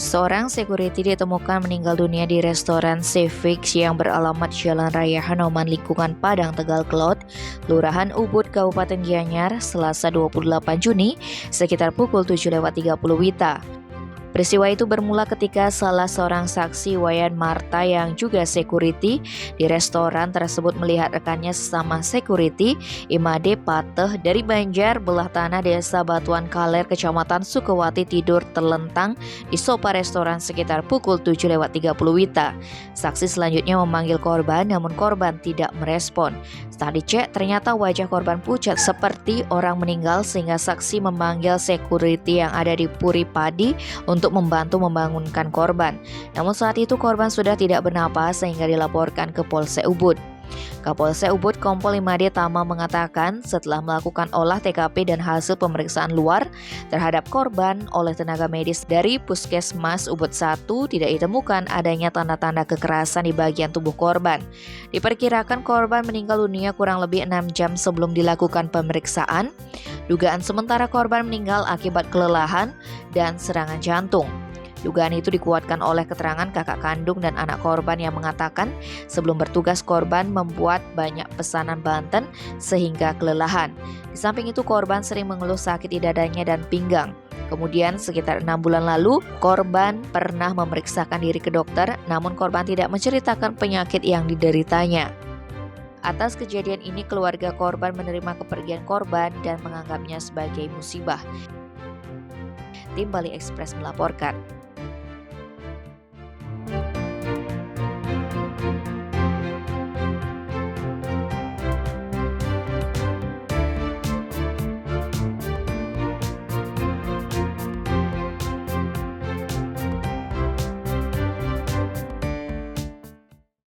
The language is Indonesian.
Seorang security ditemukan meninggal dunia di restoran Civix yang beralamat Jalan Raya Hanoman Lingkungan Padang Tegal Kelot, Kelurahan Ubud, Kabupaten Gianyar, Selasa 28 Juni, sekitar pukul 7.30 WITA. Peristiwa itu bermula ketika salah seorang saksi Wayan Marta yang juga security di restoran tersebut melihat rekannya sesama security Imade Pateh dari Banjar Belah Tanah Desa Batuan Kaler Kecamatan Sukawati tidur terlentang di sofa restoran sekitar pukul 7.30 WITA. Saksi selanjutnya memanggil korban namun korban tidak merespon. Setelah dicek ternyata wajah korban pucat seperti orang meninggal sehingga saksi memanggil security yang ada di Puri Padi untuk membantu membangunkan korban. Namun saat itu korban sudah tidak bernapas sehingga dilaporkan ke Polsek Ubud. Kapolsek Ubud Kompol Imade Tama mengatakan setelah melakukan olah TKP dan hasil pemeriksaan luar terhadap korban oleh tenaga medis dari Puskesmas Ubud 1 tidak ditemukan adanya tanda-tanda kekerasan di bagian tubuh korban. Diperkirakan korban meninggal dunia kurang lebih 6 jam sebelum dilakukan pemeriksaan. Dugaan sementara korban meninggal akibat kelelahan dan serangan jantung. Dugaan itu dikuatkan oleh keterangan kakak kandung dan anak korban yang mengatakan sebelum bertugas korban membuat banyak pesanan Banten sehingga kelelahan. Di samping itu korban sering mengeluh sakit di dadanya dan pinggang. Kemudian sekitar 6 bulan lalu korban pernah memeriksakan diri ke dokter namun korban tidak menceritakan penyakit yang dideritanya. Atas kejadian ini keluarga korban menerima kepergian korban dan menganggapnya sebagai musibah. Tim Bali Express melaporkan.